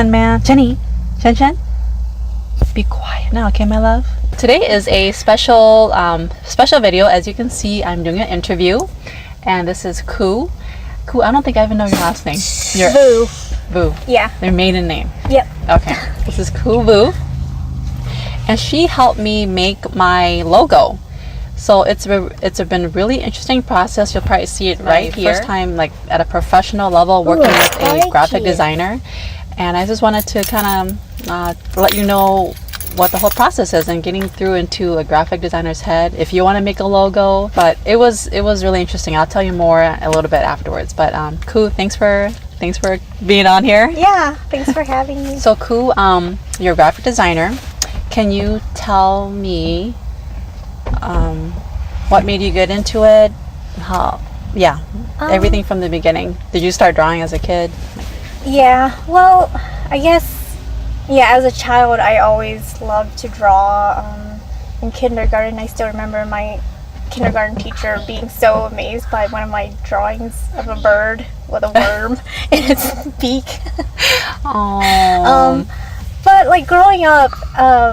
Man, Jenny, Chen, be quiet now, okay, my love? Today is a special video. As you can see, I'm doing an interview, and this is Khou. Khou, I don't think I even know your last name. Vue. Vue. Yeah. Their maiden name. Yep. Okay. This is Khou Vue, and she helped me make my logo. So it's been a really interesting process. You'll probably see it right here. First time like at a professional level working with a graphic designer. And I just wanted to kind of let you know what the whole process is and getting through into a graphic designer's head if you want to make a logo. But it was really interesting. I'll tell you more a little bit afterwards. But Khou, thanks for being on here. Yeah, thanks for having me. So Khou, you're a graphic designer. Can you tell me what made you get into it? Everything from the beginning. Did you start drawing as a kid? Yeah, well, I guess, as a child, I always loved to draw. In kindergarten, I still remember my kindergarten teacher being so amazed by one of my drawings of a bird with a worm in its beak. But, like, growing up,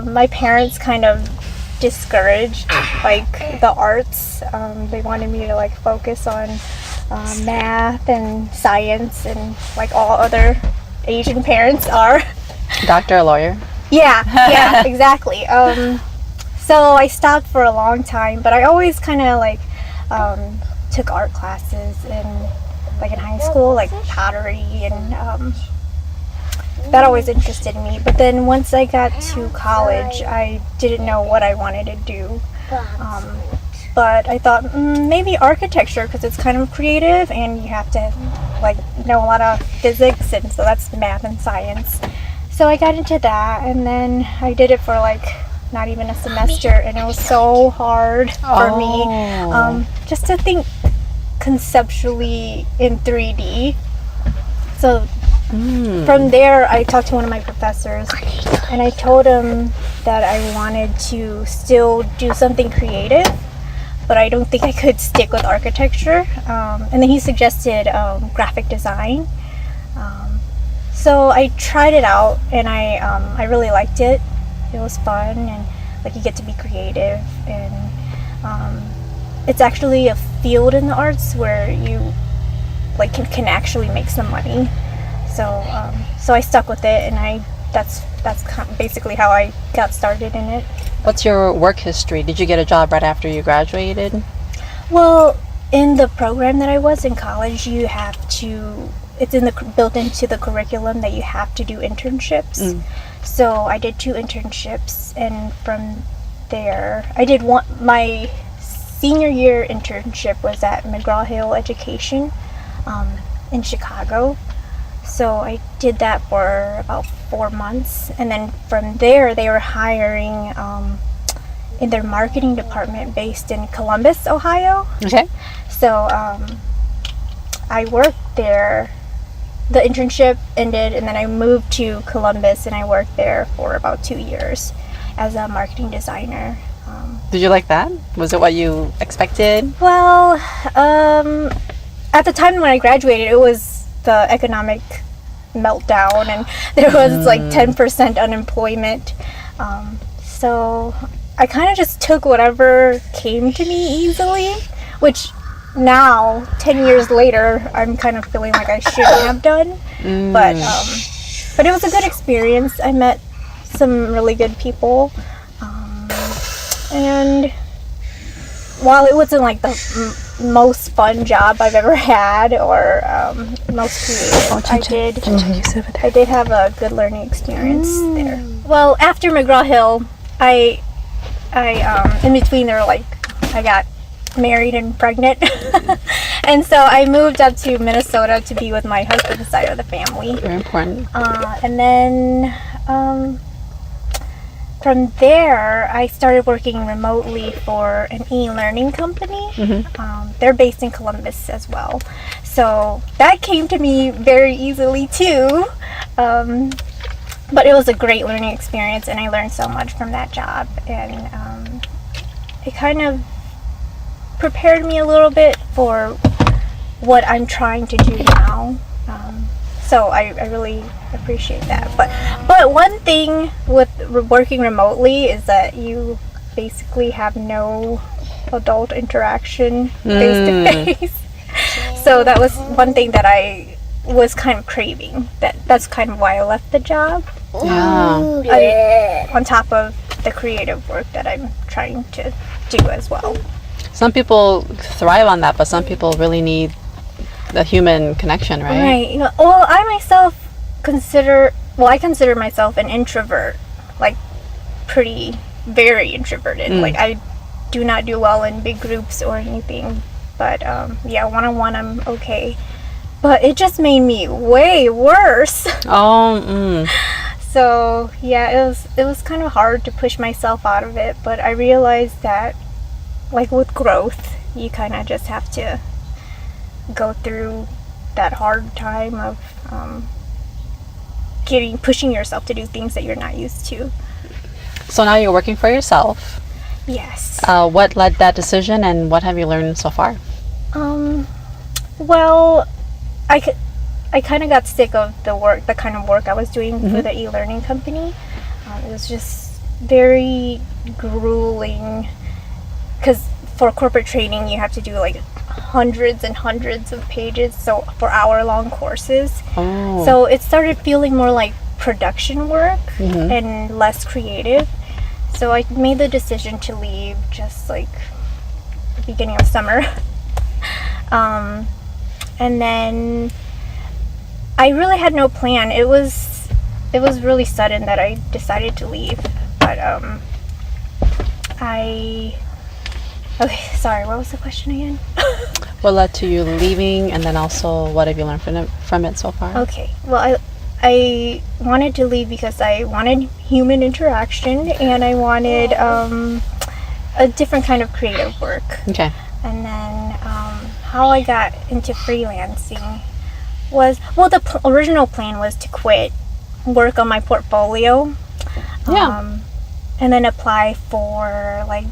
my parents kind of discouraged, like, the arts. They wanted me to, like, focus on math and science and like all other Asian parents are. Doctor or lawyer? Yeah, exactly. So I stopped for a long time, but I always kind of like took art classes in high school, like pottery, and that always interested me. But then once I got to college, I didn't know what I wanted to do. But I thought maybe architecture, because it's kind of creative and you have to like know a lot of physics, and so that's math and science. So I got into that, and then I did it for like not even a semester, and it was so hard for me just to think conceptually in 3D. So from there, I talked to one of my professors, and I told him that I wanted to still do something creative, but I don't think I could stick with architecture. And then he suggested graphic design. So I tried it out, and I really liked it. It was fun, and like you get to be creative, and it's actually a field in the arts where you like can actually make some money. So I stuck with it, and that's basically how I got started in it. What's your work history? Did you get a job right after you graduated? Well, in the program that I was in college, you have to, built into the curriculum that you have to do internships. So I did 2 internships, and from there, I did one. My senior year internship was at McGraw-Hill Education in Chicago. So I did that for about 4 months, and then from there they were hiring in their marketing department based in Columbus, Ohio. Okay. So I worked there. The internship ended, and then I moved to Columbus, and I worked there for about 2 years as a marketing designer. Did you like that? Was it what you expected? Well, at the time when I graduated, it was the economic meltdown, and there was like 10% unemployment. So I kind of just took whatever came to me easily, which now 10 years later I'm kind of feeling like I shouldn't have done. But it was a good experience. I met some really good people, and while it wasn't like the most fun job I've ever had, or most creative, I did have a good learning experience there. Well, after McGraw-Hill, I in between there, like I got married and pregnant, and so I moved up to Minnesota to be with my husband's side of the family. Very important. And then from there, I started working remotely for an e-learning company. They're based in Columbus as well. So that came to me very easily too. But it was a great learning experience, and I learned so much from that job. And it kind of prepared me a little bit for what I'm trying to do now. So I really appreciate that. But one thing with working remotely is that you basically have no adult interaction face to face. So that was one thing that I was kind of craving. That's kind of why I left the job. Yeah. On top of the creative work that I'm trying to do as well. Some people thrive on that, but some people really need the human connection, right? Right. Well, I consider myself an introvert, like very introverted. Like I do not do well in big groups or anything, but one-on-one I'm okay. But it just made me way worse. So yeah, it was kind of hard to push myself out of it, but I realized that, like with growth, you kind of just have to go through that hard time of pushing yourself to do things that you're not used to. So now you're working for yourself. Yes. What led that decision, and what have you learned so far? Well, I kind of got sick of the kind of work I was doing for the e-learning company. It was just very grueling, because for corporate training you have to do like hundreds and hundreds of pages, so for hour-long courses. So it started feeling more like production work and less creative. So I made the decision to leave just like the beginning of summer. And then I really had no plan. It was really sudden that I decided to leave. But okay, sorry, what was the question again? What led to you leaving, and then also what have you learned from it so far? Okay, well, I wanted to leave because I wanted human interaction, and I wanted a different kind of creative work. Okay. And then how I got into freelancing was, well, the original plan was to quit, work on my portfolio, and then apply for like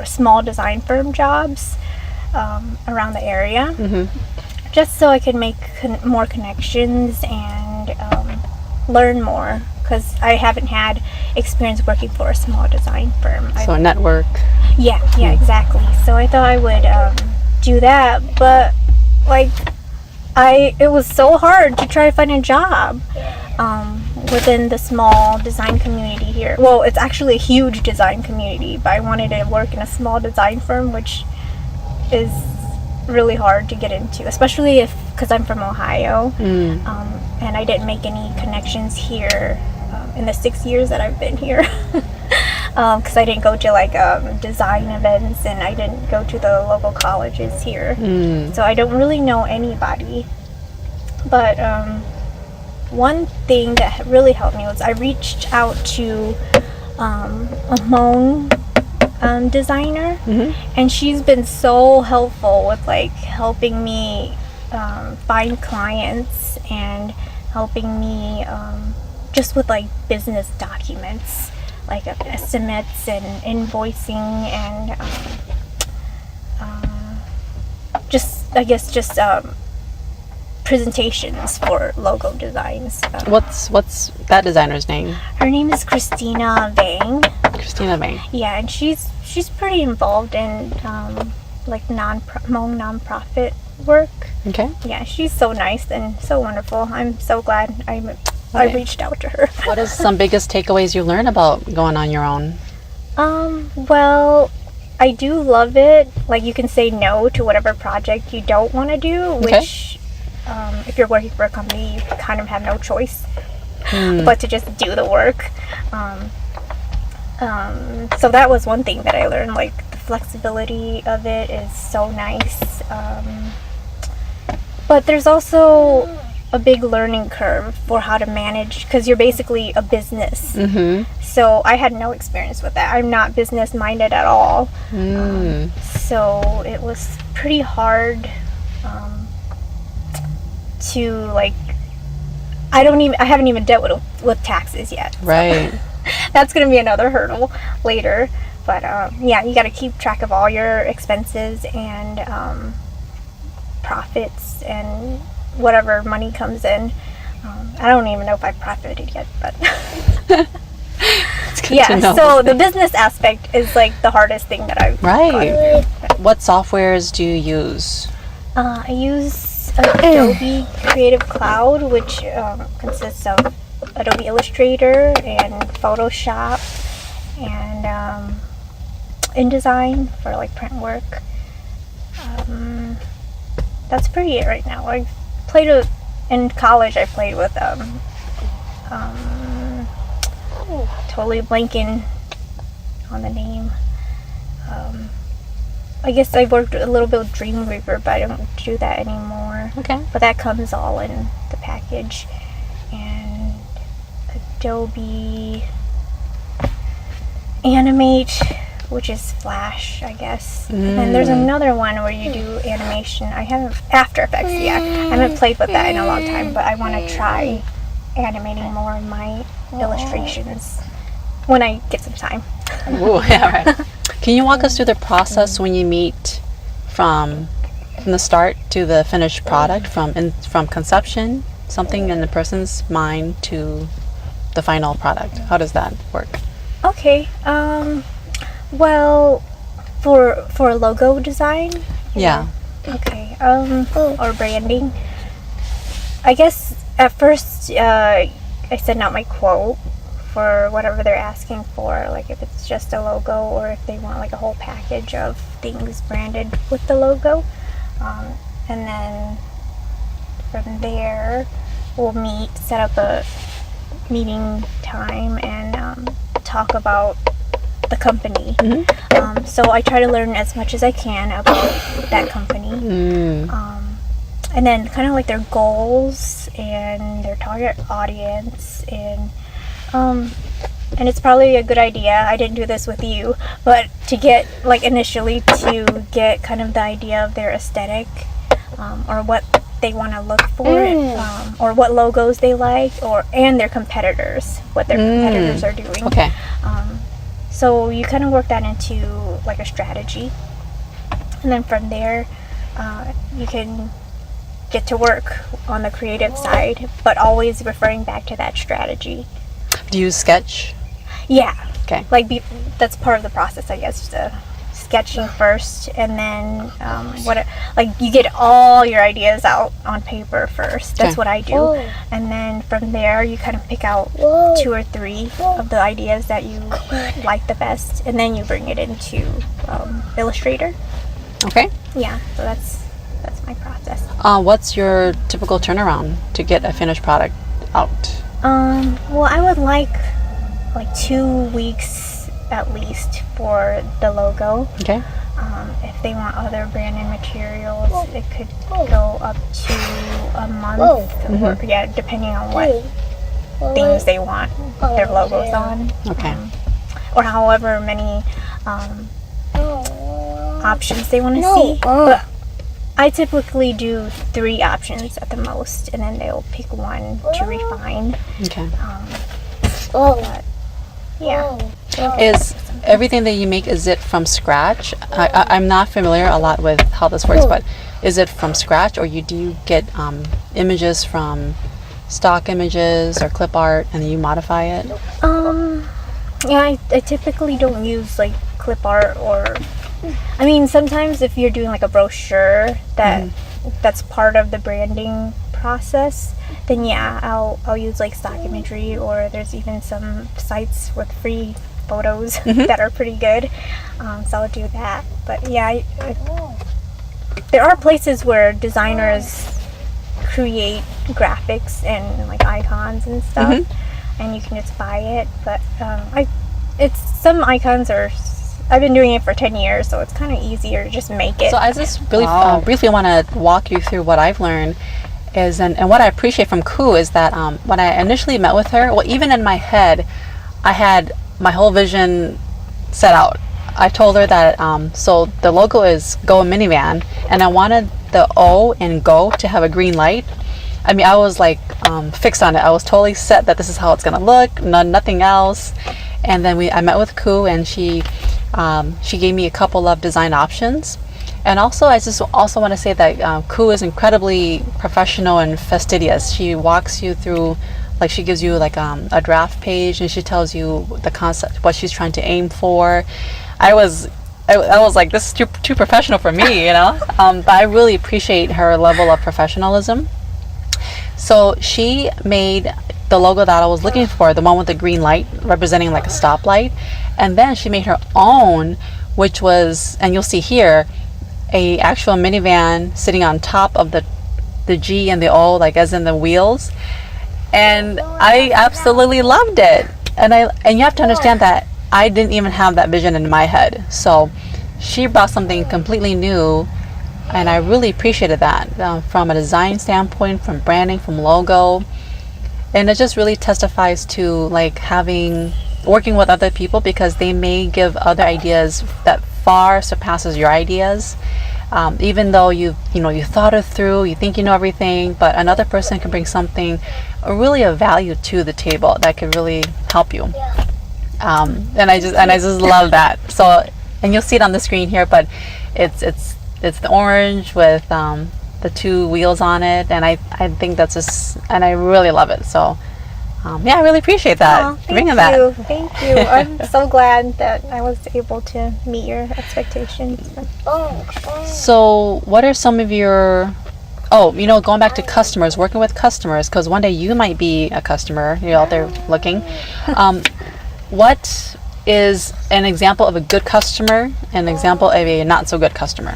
small design firm jobs around the area, just so I could make more connections and learn more, because I haven't had experience working for a small design firm. So a network. Yeah, exactly. So I thought I would do that, but like it was so hard to try to find a job within the small design community here. Well, it's actually a huge design community, but I wanted to work in a small design firm, which is really hard to get into, especially because I'm from Ohio, and I didn't make any connections here in the 6 years that I've been here. Because I didn't go to like design events, and I didn't go to the local colleges here, so I don't really know anybody. But one thing that really helped me was I reached out to a Hmong designer, and she's been so helpful with like helping me find clients and helping me just with like business documents, like estimates and invoicing, and just presentations for logo designs. What's that designer's name? Her name is Christina Vang. Christina Vang. Yeah, and she's pretty involved in like Hmong nonprofit work. Okay. Yeah, she's so nice and so wonderful. I'm so glad I reached out to her. What is some biggest takeaways you learned about going on your own? Well, I do love it. Like, you can say no to whatever project you don't want to do, which if you're working for a company, you kind of have no choice but to just do the work. So that was one thing that I learned. Like, the flexibility of it is so nice. But there's also a big learning curve for how to manage, because you're basically a business. So I had no experience with that. I'm not business minded at all. So it was pretty hard to like. I haven't even dealt with taxes yet. Right. So that's gonna be another hurdle later. But yeah, you got to keep track of all your expenses and profits, and whatever money comes in. I don't even know if I've profited yet, but It's good to know. so the business aspect is like the hardest thing that I've gone through. What softwares do you use? I use Adobe Creative Cloud, which consists of Adobe Illustrator and Photoshop and InDesign for like print work. That's pretty it right now. I played in college. I played with totally blanking on the name. I guess I worked a little bit with Dreamweaver, but I don't do that anymore. Okay. But that comes all in the package. And Adobe Animate, which is Flash, I guess. And then there's another one where you do animation. I haven't, After Effects, yeah. I haven't played with that in a long time, but I want to try animating more of my illustrations when I get some time. Ooh, yeah, right. Can you walk us through the process when you meet from the start to the finished product, from conception, something in the person's mind, to the final product? How does that work? Okay. Well, for logo design. Yeah. Okay. Or branding. I guess at first I send out my quote for whatever they're asking for, like if it's just a logo or if they want like a whole package of things branded with the logo. And then from there we'll set up a meeting time and talk about the company. So I try to learn as much as I can about that company. And then kind of like their goals and their target audience and it's probably a good idea, I didn't do this with you, but to get like initially to get kind of the idea of their aesthetic or what they want to look for or what logos they like and their competitors, what their competitors are doing. Okay. So you kind of work that into like a strategy, and then from there you can get to work on the creative side, but always referring back to that strategy. Do you sketch? Yeah. Okay. Like that's part of the process, I guess. Sketching first, and then you get all your ideas out on paper first. That's what I do, and then from there you kind of pick out 2 or 3 of the ideas that you like the best, and then you bring it into Illustrator. Okay. Yeah. So that's my process. What's your typical turnaround to get a finished product out? Well, I would like 2 weeks at least for the logo. Okay. If they want other branded materials, it could go up to a month, or, depending on what things they want their logos on. Okay. Or however many options they want to see. But I typically do 3 options at the most, and then they'll pick one to refine. Okay. But, yeah. Is everything that you make, is it from scratch? I'm not familiar a lot with how this works, but is it from scratch, or do you get images from stock images or clip art and you modify it? Yeah, I typically don't use like clip art or, I mean, sometimes if you're doing like a brochure that's part of the branding process, then yeah, I'll use like stock imagery, or there's even some sites with free photos that are pretty good, so I'll do that. But yeah, there are places where designers create graphics and like icons and stuff, and you can just buy it. But some icons I've been doing it for 10 years, so it's kind of easier to just make it. So I just really briefly want to walk you through what I've learned and what I appreciate from Khou is that when I initially met with her, well, even in my head, I had my whole vision set out. I told her that, so the logo is GoMinivan, and I wanted the O in Go to have a green light. I mean, I was like fixed on it. I was totally set that this is how it's going to look, nothing else. And then I met with Khou, and she gave me a couple of design options. And also, I just also want to say that Khou is incredibly professional and fastidious. She walks you through, like she gives you like a draft page, and she tells you the concept, what she's trying to aim for. I was like, this is too professional for me, you know. But I really appreciate her level of professionalism. So she made the logo that I was looking for, the one with the green light representing like a stoplight, and then she made her own, which was, and you'll see here, a actual minivan sitting on top of the G and the O, like as in the wheels, and I absolutely loved it. And you have to understand that I didn't even have that vision in my head. So she brought something completely new, and I really appreciated that from a design standpoint, from branding, from logo, and it just really testifies to like working with other people, because they may give other ideas that far surpasses your ideas. Even though you thought it through, you think you know everything, but another person can bring something really of value to the table that could really help you. And I just love that. So, and you'll see it on the screen here, but it's the orange with the two wheels on it, and I think that's just, and I really love it. So yeah, I really appreciate that. Thank you. I'm so glad that I was able to meet your expectations. So what are some of your, going back to customers, working with customers, because one day you might be a customer, you're out there looking. What is an example of a good customer and an example of a not so good customer?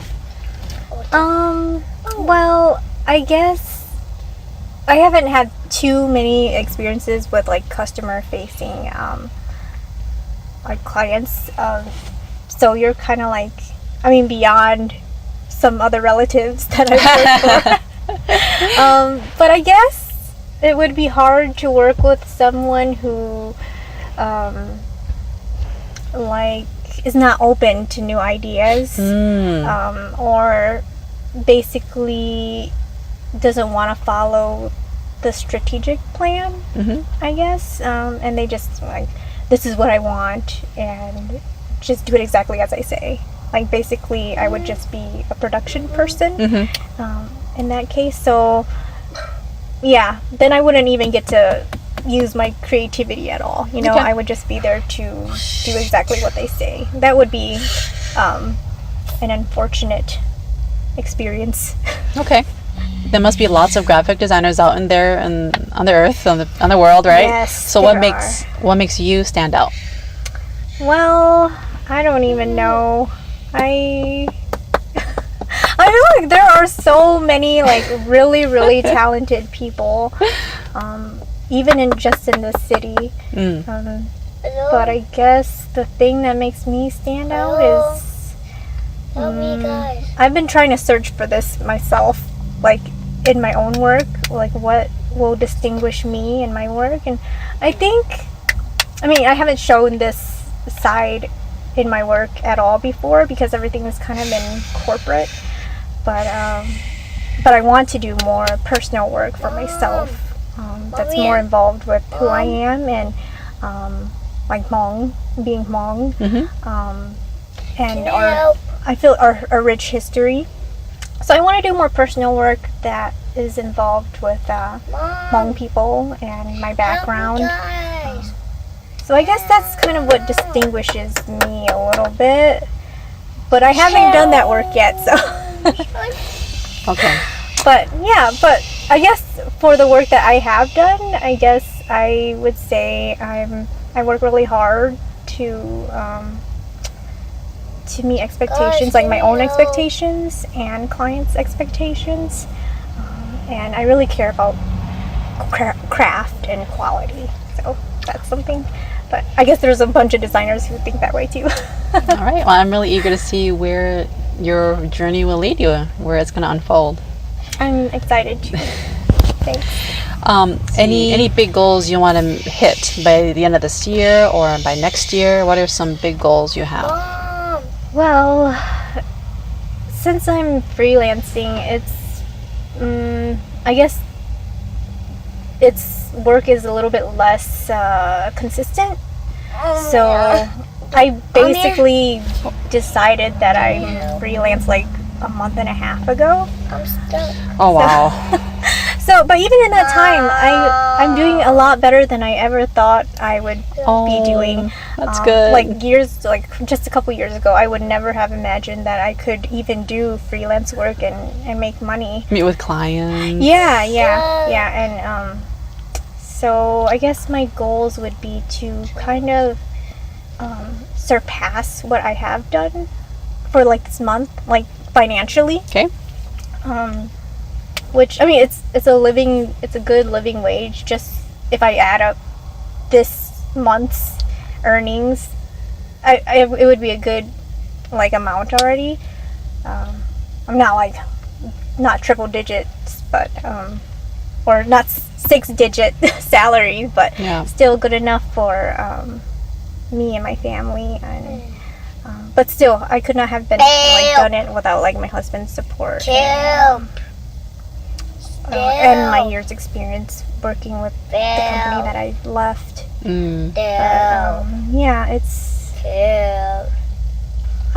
Well, I guess I haven't had too many experiences with like customer facing like clients. So you're kind of like, beyond some other relatives that I've worked for. But I guess it would be hard to work with someone who like is not open to new ideas, or basically doesn't want to follow the strategic plan, I guess, and they just like, this is what I want, and just do it exactly as I say. Like basically I would just be a production person in that case. So yeah, then I wouldn't even get to use my creativity at all, Okay. I would just be there to do exactly what they say. That would be an unfortunate experience. Okay. There must be lots of graphic designers out in there and on the earth, on the world, right? Yes. So what makes you stand out? Well, I don't even know. I feel like there are so many like really, really talented people, even in the city. But I guess the thing that makes me stand out is I've been trying to search for this myself, like in my own work, like what will distinguish me in my work. And I think, I haven't shown this side in my work at all before because everything was kind of in corporate, but I want to do more personal work for myself that's more involved with who I am and like being Hmong, and I feel our rich history. So I want to do more personal work that is involved with Hmong people and my background. So I guess that's kind of what distinguishes me a little bit. But I haven't done that work yet, so. Okay. But I guess for the work that I have done, I guess I would say I work really hard to meet expectations, like my own expectations and clients' expectations, and I really care about craft and quality. So that's something. But I guess there's a bunch of designers who think that way too. All right. Well, I'm really eager to see where your journey will lead you, where it's going to unfold. I'm excited too. Thanks. Any big goals you want to hit by the end of this year or by next year? What are some big goals you have? Well, since I'm freelancing, it's I guess its work is a little bit less consistent. So I basically decided that I'm freelance like a month and a half ago. Oh wow. So, but even in that time, I'm doing a lot better than I ever thought I would be doing. That's good. Like just a couple years ago, I would never have imagined that I could even do freelance work and make money. Meet with clients. Yeah. And so I guess my goals would be to kind of surpass what I have done for like this month, like financially. Okay. Which, I mean, it's a good living wage. Just if I add up this month's earnings, it would be a good like amount already. I'm not triple digits, but or not 6-digit salary, but still good enough for me and my family. And but still, I could not have done it without like my husband's support. And my year's experience working with the company that I left.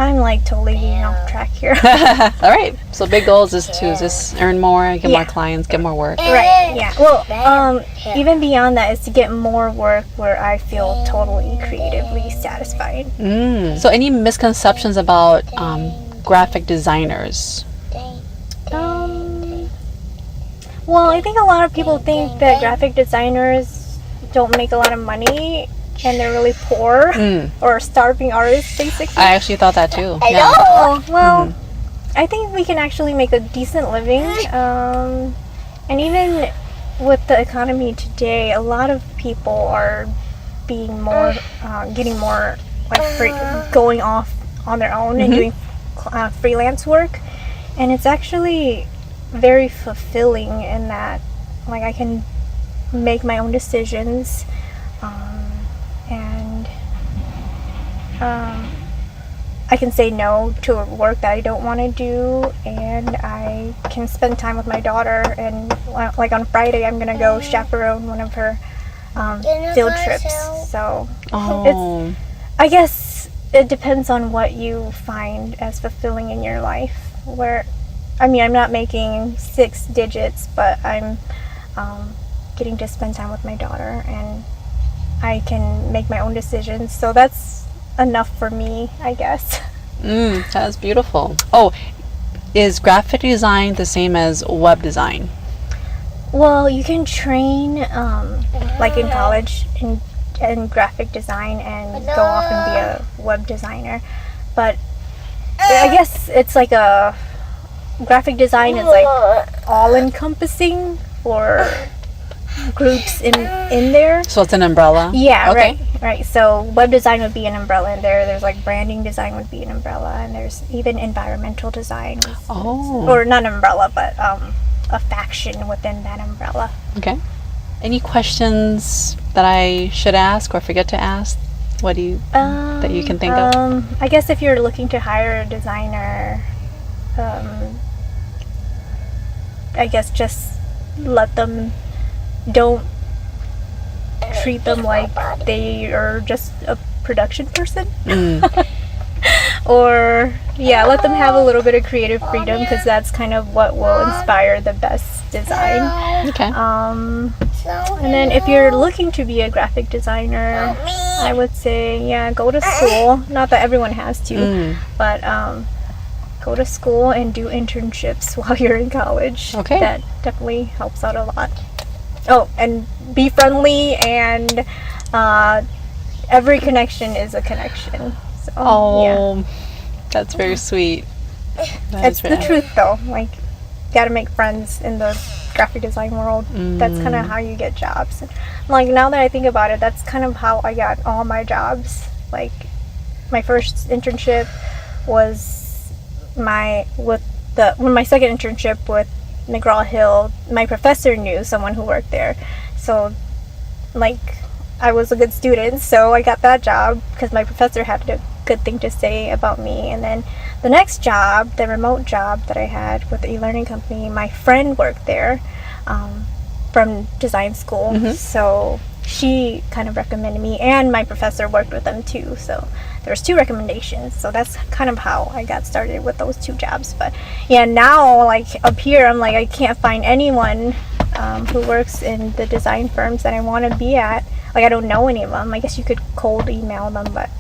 I'm like totally getting off track here. All right. So big goals is to just earn more, get more clients, get more work. Right. Yeah. Well, even beyond that is to get more work where I feel totally creatively satisfied. So any misconceptions about graphic designers? Well, I think a lot of people think that graphic designers don't make a lot of money and they're really poor or starving artists, basically. I actually thought that too. Yeah. Oh, well, I think we can actually make a decent living. And even with the economy today, a lot of people are being more, getting more like going off on their own and doing freelance work. And it's actually very fulfilling in that like I can make my own decisions and I can say no to work that I don't want to do, and I can spend time with my daughter. And like on Friday I'm gonna go chaperone one of her field trips, so I guess it depends on what you find as fulfilling in your life. Where I'm not making 6 digits, but I'm getting to spend time with my daughter, and I can make my own decisions. So that's enough for me, I guess. That's beautiful. Oh, is graphic design the same as web design? Well, you can train, like in college, in graphic design and go off and be a web designer. But I guess it's like a graphic design is like all-encompassing for groups in there. So it's an umbrella? Yeah, okay. Right. So web design would be an umbrella in there. There's like branding design would be an umbrella, and there's even environmental design. Or not an umbrella, but a faction within that umbrella. Okay. Any questions that I should ask or forget to ask? What do you that you can think of? I guess if you're looking to hire a designer, I guess just let them, don't treat them like they are just a production person. Or let them have a little bit of creative freedom, because that's kind of what will inspire the best design. Okay. And then if you're looking to be a graphic designer, I would say go to school. Not that everyone has to, but go to school and do internships while you're in college. Okay. That definitely helps out a lot. Oh, and be friendly, and every connection is a connection. So, that's very sweet. It's the truth, though. Like, you gotta make friends in the graphic design world. That's kind of how you get jobs. And, like, now that I think about it, that's kind of how I got all my jobs. Like, my first internship was my second internship with McGraw-Hill. My professor knew someone who worked there, so like I was a good student, so I got that job because my professor had a good thing to say about me. And then the next job, the remote job that I had with the e-learning company, my friend worked there, from design school. So she kind of recommended me, and my professor worked with them too. So there's 2 recommendations. So that's kind of how I got started with those 2 jobs. But yeah, now like up here, I'm like, I can't find anyone who works in the design firms that I want to be at. Like, I don't know any of them. I guess you could cold email them, but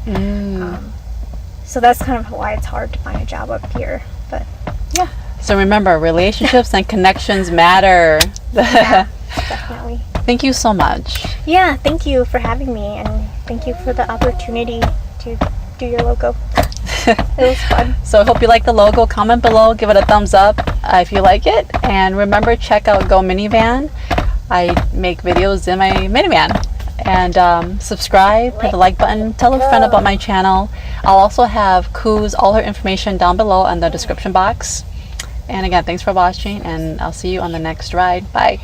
so that's kind of why it's hard to find a job up here. But yeah. So remember, relationships and connections matter. Yeah, definitely. Thank you so much. Yeah, thank you for having me, and thank you for the opportunity to do your logo. It was fun. So I hope you like the logo. Comment below, give it a thumbs up if you like it, and remember, check out GoMinivan. I make videos in my minivan. And subscribe, hit the like button, tell a friend about my channel. I'll also have Khou's all her information down below in the description box. And again, thanks for watching, and I'll see you on the next ride. Bye.